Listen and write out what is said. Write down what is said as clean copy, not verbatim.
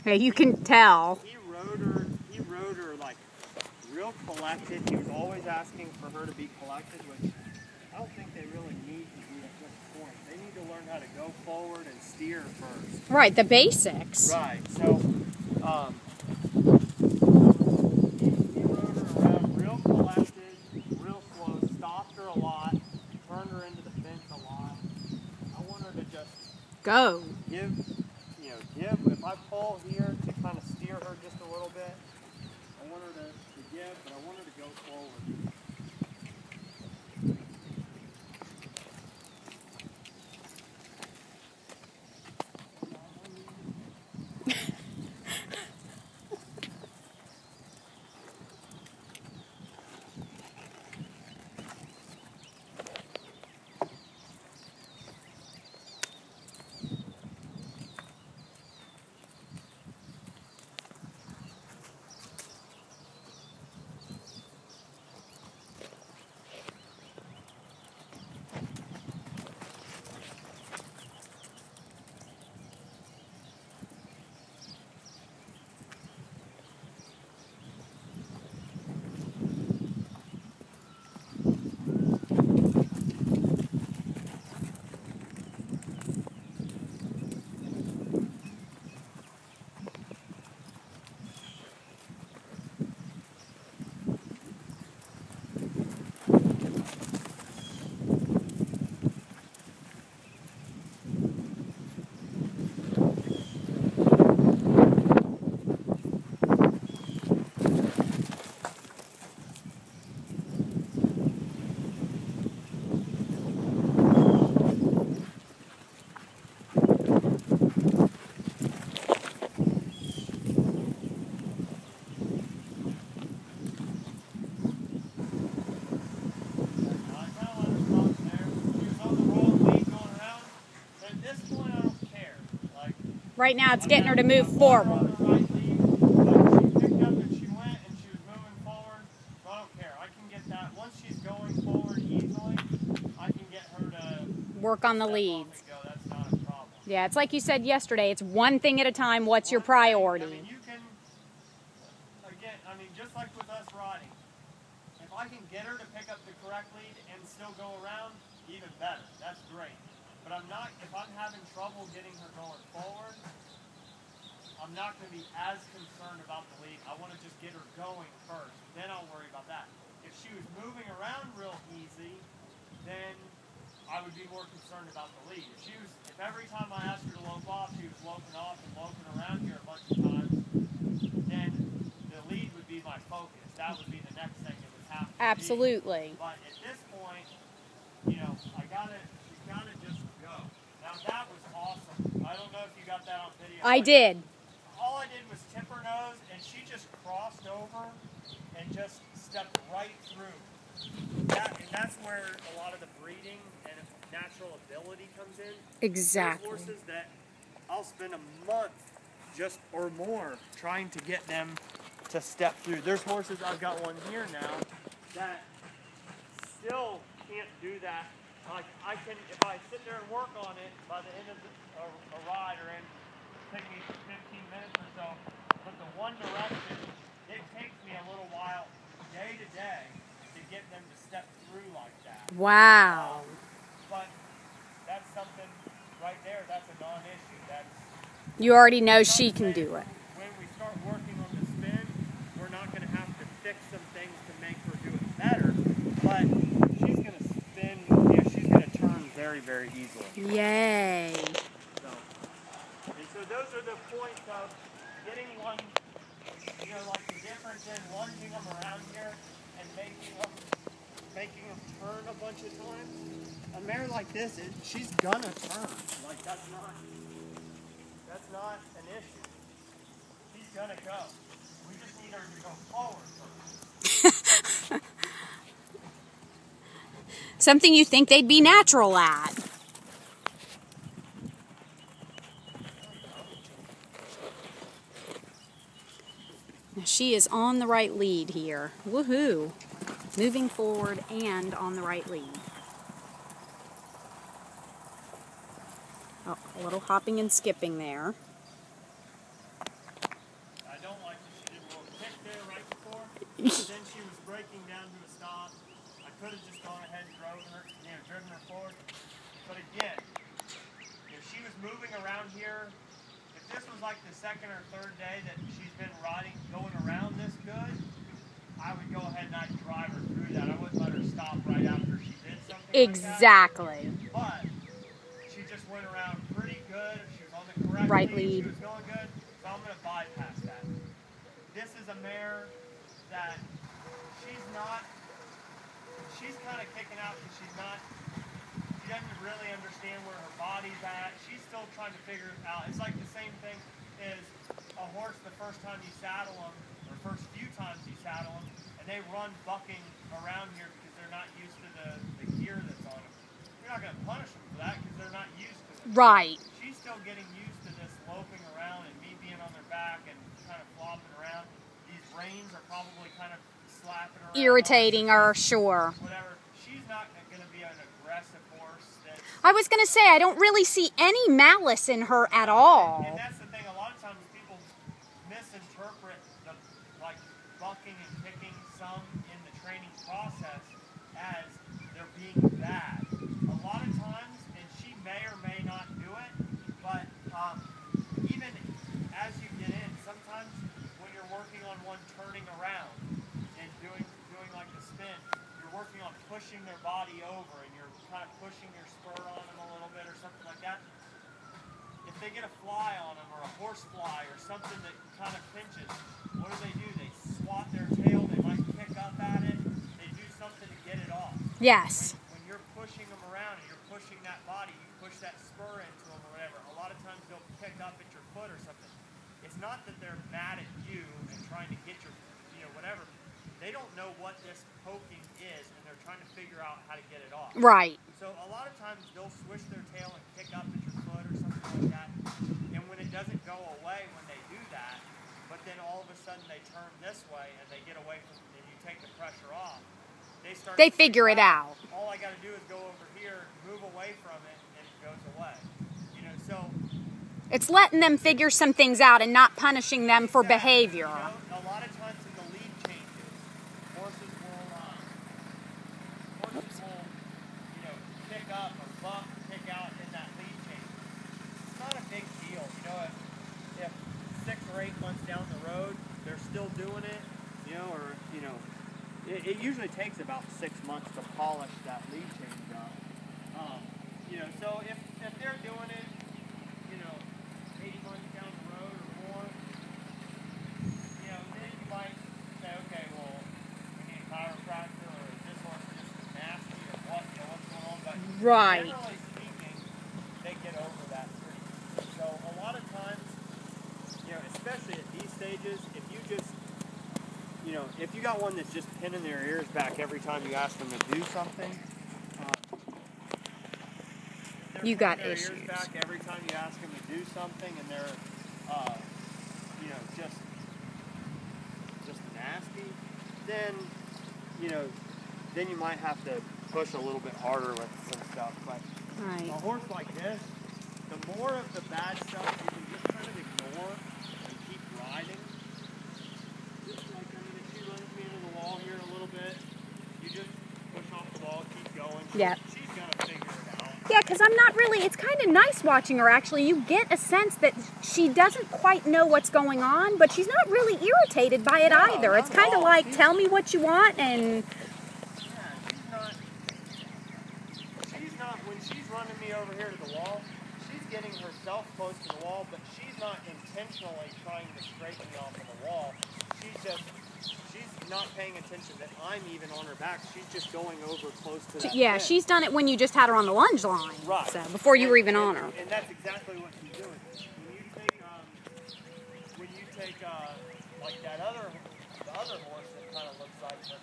Yeah, you can tell. He rode her like real collected. He was always asking for her to be collected, which I don't think they really need to be at this point. They need to learn how to go forward and steer first. Right, the basics. Right. So, he rode her around real collected, real slow, stopped her a lot, turned her into the fence a lot. I want her to just Go. give. If I pull here to kind of steer her just a little bit, I want her to give, but I want her to go forward. Right now it's getting her to move forward. She picked up and she went and she was moving forward. So I don't care. I can get that. Once she's going forward easily, I can get her to Work on the leads. go. That's not a problem. Yeah, it's like you said yesterday. It's one thing at a time. What's your priority? I mean, you can, again, just like with us riding, if I can get her to pick up the correct lead and still go around, even better. That's great. But if I'm having trouble getting her going forward, I'm not going to be as concerned about the lead. I want to just get her going first. Then I'll worry about that. If she was moving around real easy, then I would be more concerned about the lead. If every time I asked her to lope off, she was loping off and loping around here a bunch of times, then the lead would be my focus. That would be the next thing that would happen. Absolutely. But at this point, you gotta just go. Now that was awesome. I don't know if you got that on video. I did. All I did was tip her nose, and she just crossed over and just stepped right through. And that's where a lot of the breeding and natural ability comes in. Exactly. There's horses that I'll spend a month or more trying to get them to step through. There's horses, I've got one here now, that still can't do that. Like if I sit there and work on it, by the end of a ride or take me 15 minutes or so, but the one direction, it takes me a little while, day to day, to get them to step through like that. Wow. But that's something right there, that's a non-issue. You already know she can do it. When we start working on the spin, we're not going to have to fix some things to make her do it better, but she's going to spin, she's going to turn very, very easily. Yay. So those are the points of getting one, like the difference in lunging them around here and making them turn a bunch of times. A mare like this, she's gonna turn. Like that's not an issue. She's gonna go. We just need her to go forward first. Something you think they'd be natural at. Now she is on the right lead here. Woohoo! Moving forward and on the right lead. Oh, a little hopping and skipping there. breaking down to a stop. I could have just gone ahead and driven her forward. But again, if she was moving around here, if this was like the second or third day that she's been going around this good, I would go ahead and I'd drive her through that. I wouldn't let her stop right after she did something Exactly. like that. But she just went around pretty good. She was on the correct Right lead. lead. She was going good. So I'm going to bypass that. This is a mare that she's kind of kicking out because she doesn't really understand where her body's at. She's still trying to figure it out. It's like the same thing as a horse the first time you saddle them, or first few times you saddle them, and they run bucking around here because they're not used to the gear that's on them. You're not going to punish them for that because they're not used to it. Right. She's still getting used to this loping around and me being on their back and kind of flopping around. These reins are probably kind of slapping around. Irritating her, sure. Whatever. She's not going to be an aggressive horse. I was going to say, I don't really see any malice in her at all. And that's the thing. A lot of times people misinterpret the bucking and kicking some in the training process as they're being bad. A lot of times, and she may or may not do it, but even as you get in, sometimes when you're working on one turning around and doing like the spin, you're working on pushing their body over and you're kind of pushing your spur on them a little bit or something like that. If they get a fly on them or a horse fly or something that kind of pinches, what do? They swat their tail, they might kick up at it, they do something to get it off. Yes. When you're pushing them around and you're pushing that body, you push that spur into them or whatever, a lot of times they'll kick up at your foot or something. It's not that they're mad at you and trying to get your, whatever. They don't know what this poking is and they're trying to figure out how to get it off. Right. So a lot of times they'll swish their tail and kick up at your foot or something like that. And when it doesn't go away when they do that, but then all of a sudden they turn this way and they get away from and you take the pressure off, they figure it out. All I got to do is go over here, move away from it, and it goes away. So it's letting them figure some things out and not punishing them for behavior. A lot of times in the lead changes, horses will pick up or buck, pick out in that lead change. It's not a big deal. If 6 or 8 months down the road they're still doing it, it usually takes about 6 months to polish that lead change up. So if they're doing it, 80 months down the road or more, then you might say, okay, well, we need a chiropractor, or is this horse just nasty, or what's going on? But Right. generally speaking, they get over that pretty easy. So a lot of times, especially at these stages, if you just, if you got one that's just pinning their ears back every time you ask them to do something, you got their issues. Ears back every time you ask them to do something, and they're, just nasty. Then, then you might have to push a little bit harder with some stuff. But Right. a horse like this, the more of the bad stuff you can just kind of ignore and keep riding. Just like if she runs me into the wall here a little bit, you just push off the wall, keep going. Yeah. She's gonna figure it out. Yeah, because I'm not really, it's kind of nice watching her actually. You get a sense that she doesn't quite know what's going on, but she's not really irritated by it either. It's kind of like, tell me what you want, and... Yeah, she's not, when she's running me over here to the wall, she's getting herself close to the wall, but she's not intentionally trying to straighten me off of the wall. She's not paying attention that I'm even on her back. She's just going over close to that Yeah, pin. she's done it when you just had her on the lunge line. Right. So, before you were even on her. And that's exactly what she's doing. When you take like the other horse that kind of looks like her,